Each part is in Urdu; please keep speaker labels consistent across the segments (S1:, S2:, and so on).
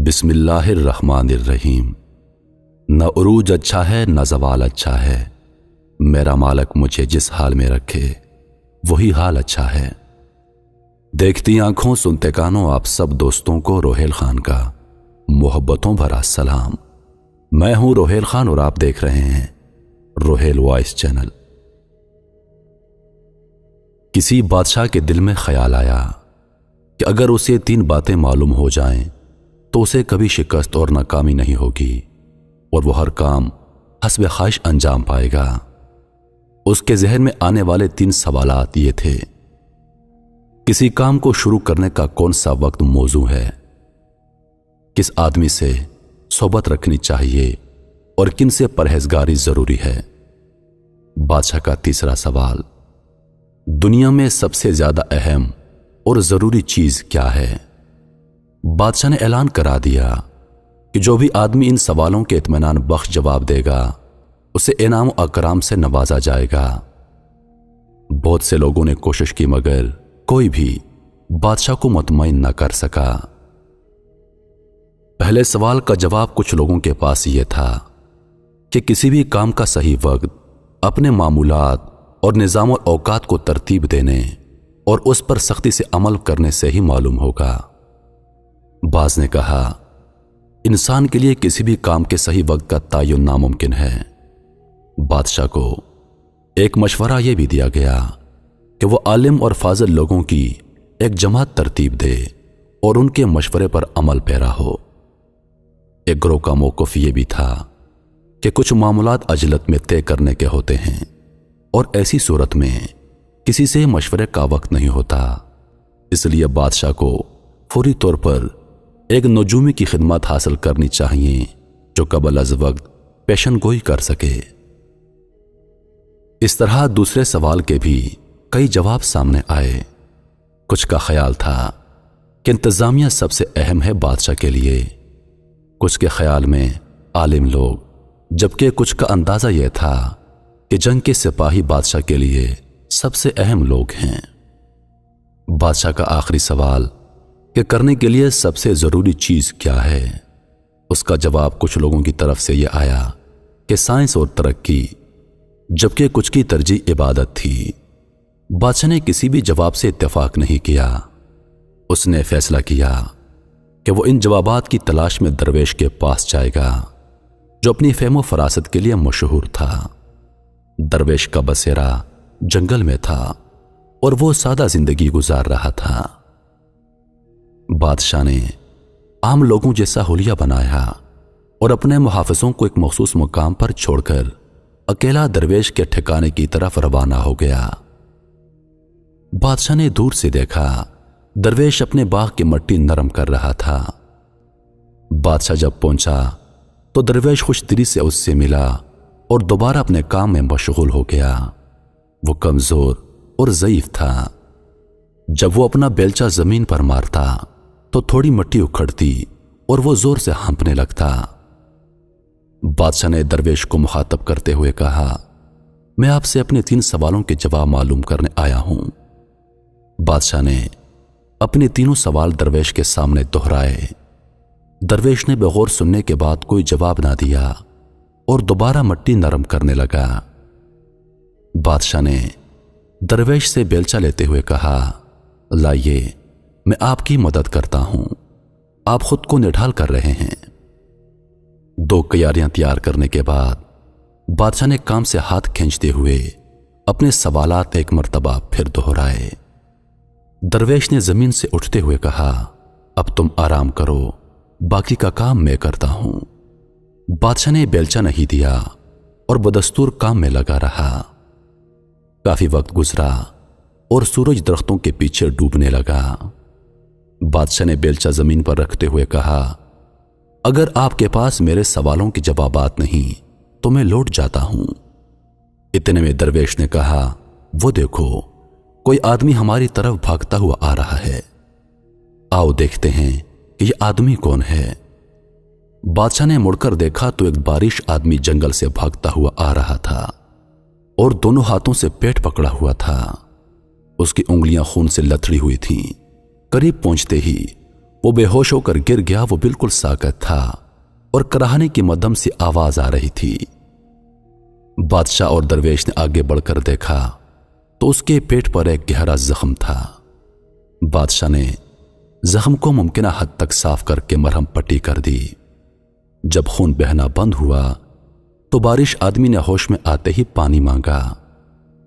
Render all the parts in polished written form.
S1: بسم اللہ الرحمن الرحیم۔ نہ عروج اچھا ہے نہ زوال اچھا ہے، میرا مالک مجھے جس حال میں رکھے وہی حال اچھا ہے۔ دیکھتی آنکھوں سنتے کانوں آپ سب دوستوں کو روہیل خان کا محبتوں بھرا سلام۔ میں ہوں روہیل خان اور آپ دیکھ رہے ہیں روہیل وائس چینل۔ کسی بادشاہ کے دل میں خیال آیا کہ اگر اسے 3 باتیں معلوم ہو جائیں تو اسے کبھی شکست اور ناکامی نہیں ہوگی اور وہ ہر کام حسب خواہش انجام پائے گا۔ اس کے ذہن میں آنے والے 3 سوالات یہ تھے: کسی کام کو شروع کرنے کا کون سا وقت موزوں ہے؟ کس آدمی سے صحبت رکھنی چاہیے اور کن سے پرہیزگاری ضروری ہے؟ بادشاہ کا تیسرا سوال: دنیا میں سب سے زیادہ اہم اور ضروری چیز کیا ہے؟ بادشاہ نے اعلان کرا دیا کہ جو بھی آدمی ان سوالوں کے اطمینان بخش جواب دے گا اسے انعام و اکرام سے نوازا جائے گا۔ بہت سے لوگوں نے کوشش کی مگر کوئی بھی بادشاہ کو مطمئن نہ کر سکا۔ پہلے سوال کا جواب کچھ لوگوں کے پاس یہ تھا کہ کسی بھی کام کا صحیح وقت اپنے معمولات اور نظام الاوقات کو ترتیب دینے اور اس پر سختی سے عمل کرنے سے ہی معلوم ہوگا۔ بعض نے کہا انسان کے لیے کسی بھی کام کے صحیح وقت کا تعین ناممکن ہے۔ بادشاہ کو ایک مشورہ یہ بھی دیا گیا کہ وہ عالم اور فاضل لوگوں کی ایک جماعت ترتیب دے اور ان کے مشورے پر عمل پیرا ہو۔ ایک گروہ کا موقف یہ بھی تھا کہ کچھ معاملات عجلت میں طے کرنے کے ہوتے ہیں اور ایسی صورت میں کسی سے مشورے کا وقت نہیں ہوتا، اس لیے بادشاہ کو فوری طور پر ایک نجومی کی خدمات حاصل کرنی چاہیے جو قبل از وقت پیشن گوئی کر سکے۔ اس طرح دوسرے سوال کے بھی کئی جواب سامنے آئے۔ کچھ کا خیال تھا کہ انتظامیہ سب سے اہم ہے بادشاہ کے لیے، کچھ کے خیال میں عالم لوگ، جبکہ کچھ کا اندازہ یہ تھا کہ جنگ کے سپاہی بادشاہ کے لیے سب سے اہم لوگ ہیں۔ بادشاہ کا آخری سوال کہ کرنے کے لیے سب سے ضروری چیز کیا ہے، اس کا جواب کچھ لوگوں کی طرف سے یہ آیا کہ سائنس اور ترقی، جبکہ کچھ کی ترجیح عبادت تھی۔ بادشاہ نے کسی بھی جواب سے اتفاق نہیں کیا۔ اس نے فیصلہ کیا کہ وہ ان جوابات کی تلاش میں درویش کے پاس جائے گا جو اپنی فہم و فراست کے لیے مشہور تھا۔ درویش کا بسیرا جنگل میں تھا اور وہ سادہ زندگی گزار رہا تھا۔ بادشاہ نے عام لوگوں جیسا حلیہ بنایا اور اپنے محافظوں کو ایک مخصوص مقام پر چھوڑ کر اکیلا درویش کے ٹھکانے کی طرف روانہ ہو گیا۔ بادشاہ نے دور سے دیکھا درویش اپنے باغ کی مٹی نرم کر رہا تھا۔ بادشاہ جب پہنچا تو درویش خوش دلی سے اس سے ملا اور دوبارہ اپنے کام میں مشغول ہو گیا۔ وہ کمزور اور ضعیف تھا۔ جب وہ اپنا بیلچہ زمین پر مارتا تو تھوڑی مٹی اکھڑتی اور وہ زور سے ہانپنے لگتا۔ بادشاہ نے درویش کو مخاطب کرتے ہوئے کہا، میں آپ سے اپنے 3 سوالوں کے جواب معلوم کرنے آیا ہوں۔ بادشاہ نے اپنے تینوں سوال درویش کے سامنے دہرائے۔ درویش نے بغور سننے کے بعد کوئی جواب نہ دیا اور دوبارہ مٹی نرم کرنے لگا۔ بادشاہ نے درویش سے بیلچہ لیتے ہوئے کہا، لائیے میں آپ کی مدد کرتا ہوں، آپ خود کو نڈھال کر رہے ہیں۔ 2 کیاریاں تیار کرنے کے بعد بادشاہ نے کام سے ہاتھ کھینچتے ہوئے اپنے سوالات ایک مرتبہ پھر دہرائے۔ درویش نے زمین سے اٹھتے ہوئے کہا، اب تم آرام کرو، باقی کا کام میں کرتا ہوں۔ بادشاہ نے بیلچہ نہیں دیا اور بدستور کام میں لگا رہا۔ کافی وقت گزرا اور سورج درختوں کے پیچھے ڈوبنے لگا۔ بادشاہ نے بیلچہ زمین پر رکھتے ہوئے کہا، اگر آپ کے پاس میرے سوالوں کے جوابات نہیں تو میں لوٹ جاتا ہوں۔ اتنے میں درویش نے کہا، وہ دیکھو کوئی آدمی ہماری طرف بھاگتا ہوا آ رہا ہے، آؤ دیکھتے ہیں کہ یہ آدمی کون ہے۔ بادشاہ نے مڑ کر دیکھا تو ایک بارش آدمی جنگل سے بھاگتا ہوا آ رہا تھا اور دونوں ہاتھوں سے پیٹ پکڑا ہوا تھا۔ اس کی انگلیاں خون سے لتھڑی ہوئی تھیں۔ قریب پہنچتے ہی وہ بے ہوش ہو کر گر گیا۔ وہ بالکل ساکت تھا اور کراہنے کی مدھم سی آواز آ رہی تھی۔ بادشاہ اور درویش نے آگے بڑھ کر دیکھا تو اس کے پیٹ پر ایک گہرا زخم تھا۔ بادشاہ نے زخم کو ممکنہ حد تک صاف کر کے مرہم پٹی کر دی۔ جب خون بہنا بند ہوا تو بارش آدمی نے ہوش میں آتے ہی پانی مانگا۔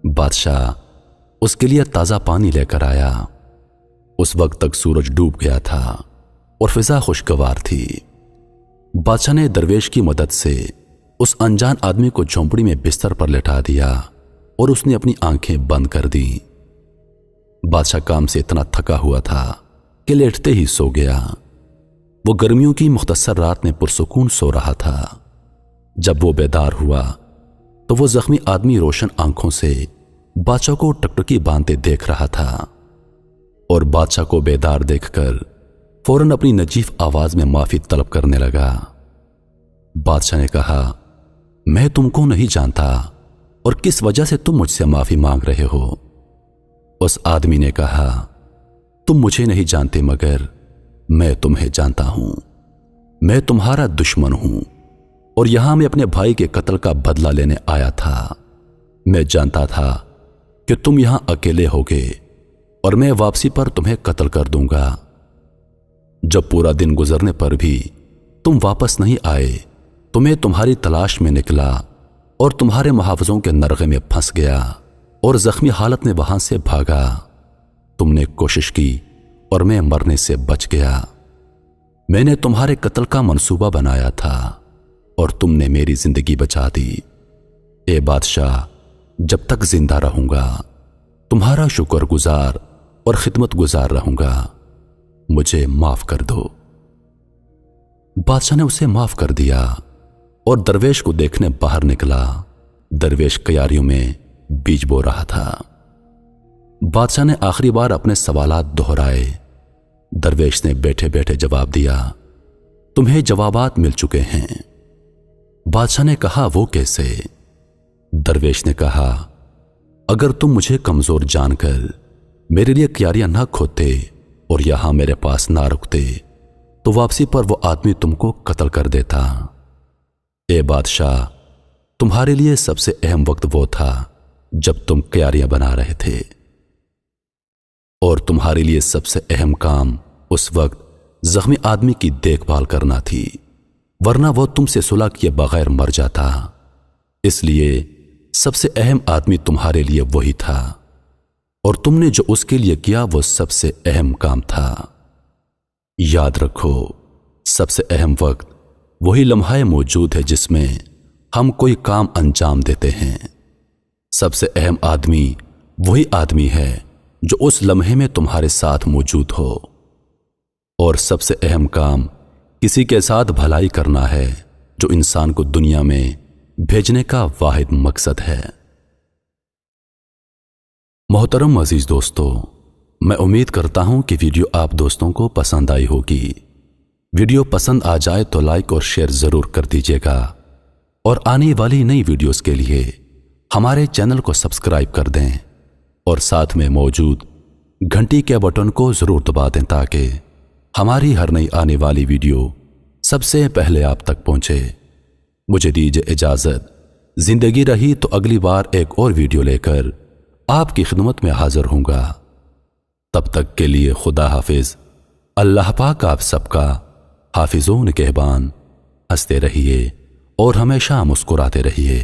S1: بادشاہ اس کے لیے تازہ پانی لے کر آیا۔ اس وقت تک سورج ڈوب گیا تھا اور فضا خوشگوار تھی۔ بادشاہ نے درویش کی مدد سے اس انجان آدمی کو جھونپڑی میں بستر پر لٹا دیا اور اس نے اپنی آنکھیں بند کر دی۔ بادشاہ کام سے اتنا تھکا ہوا تھا کہ لیٹتے ہی سو گیا۔ وہ گرمیوں کی مختصر رات میں پرسکون سو رہا تھا۔ جب وہ بیدار ہوا تو وہ زخمی آدمی روشن آنکھوں سے بادشاہ کو ٹکٹکی باندھتے دیکھ رہا تھا اور بادشاہ کو بیدار دیکھ کر فوراً اپنی نجیف آواز میں معافی طلب کرنے لگا۔ بادشاہ نے کہا، میں تم کو نہیں جانتا اور کس وجہ سے تم مجھ سے معافی مانگ رہے ہو؟ اس آدمی نے کہا، تم مجھے نہیں جانتے مگر میں تمہیں جانتا ہوں۔ میں تمہارا دشمن ہوں اور یہاں میں اپنے بھائی کے قتل کا بدلہ لینے آیا تھا۔ میں جانتا تھا کہ تم یہاں اکیلے ہوگے اور میں واپسی پر تمہیں قتل کر دوں گا۔ جب پورا دن گزرنے پر بھی تم واپس نہیں آئے تو میں تمہاری تلاش میں نکلا اور تمہارے محافظوں کے نرغے میں پھنس گیا اور زخمی حالت میں وہاں سے بھاگا۔ تم نے کوشش کی اور میں مرنے سے بچ گیا۔ میں نے تمہارے قتل کا منصوبہ بنایا تھا اور تم نے میری زندگی بچا دی۔ اے بادشاہ، جب تک زندہ رہوں گا تمہارا شکر گزار اور خدمت گزار رہوں گا۔ مجھے معاف کر دو۔ بادشاہ نے اسے معاف کر دیا اور درویش کو دیکھنے باہر نکلا۔ درویش کیاریوں میں بیج بو رہا تھا۔ بادشاہ نے آخری بار اپنے سوالات دہرائے۔ درویش نے بیٹھے بیٹھے جواب دیا، تمہیں جوابات مل چکے ہیں۔ بادشاہ نے کہا، وہ کیسے؟ درویش نے کہا، اگر تم مجھے کمزور جان کر میرے لیے کیاریاں نہ کھودتے اور یہاں میرے پاس نہ رکتے تو واپسی پر وہ آدمی تم کو قتل کر دیتا۔ اے بادشاہ، تمہارے لیے سب سے اہم وقت وہ تھا جب تم کیاریاں بنا رہے تھے، اور تمہارے لیے سب سے اہم کام اس وقت زخمی آدمی کی دیکھ بھال کرنا تھی، ورنہ وہ تم سے صلح کیے بغیر مر جاتا۔ اس لیے سب سے اہم آدمی تمہارے لیے وہی تھا، اور تم نے جو اس کے لیے کیا وہ سب سے اہم کام تھا۔ یاد رکھو، سب سے اہم وقت وہی لمحہ موجود ہے جس میں ہم کوئی کام انجام دیتے ہیں۔ سب سے اہم آدمی وہی آدمی ہے جو اس لمحے میں تمہارے ساتھ موجود ہو، اور سب سے اہم کام کسی کے ساتھ بھلائی کرنا ہے جو انسان کو دنیا میں بھیجنے کا واحد مقصد ہے۔ محترم عزیز دوستو، میں امید کرتا ہوں کہ ویڈیو آپ دوستوں کو پسند آئی ہوگی۔ ویڈیو پسند آ جائے تو لائک اور شیئر ضرور کر دیجیے گا، اور آنے والی نئی ویڈیوز کے لیے ہمارے چینل کو سبسکرائب کر دیں اور ساتھ میں موجود گھنٹی کے بٹن کو ضرور دبا دیں تاکہ ہماری ہر نئی آنے والی ویڈیو سب سے پہلے آپ تک پہنچے۔ مجھے دیجیے اجازت، زندگی رہی تو اگلی بار ایک اور ویڈیو لے کر آپ کی خدمت میں حاضر ہوں گا۔ تب تک کے لیے خدا حافظ۔ اللہ پاک آپ سب کا حافظ و نگہبان۔ ہنستے رہیے اور ہمیشہ مسکراتے رہیے۔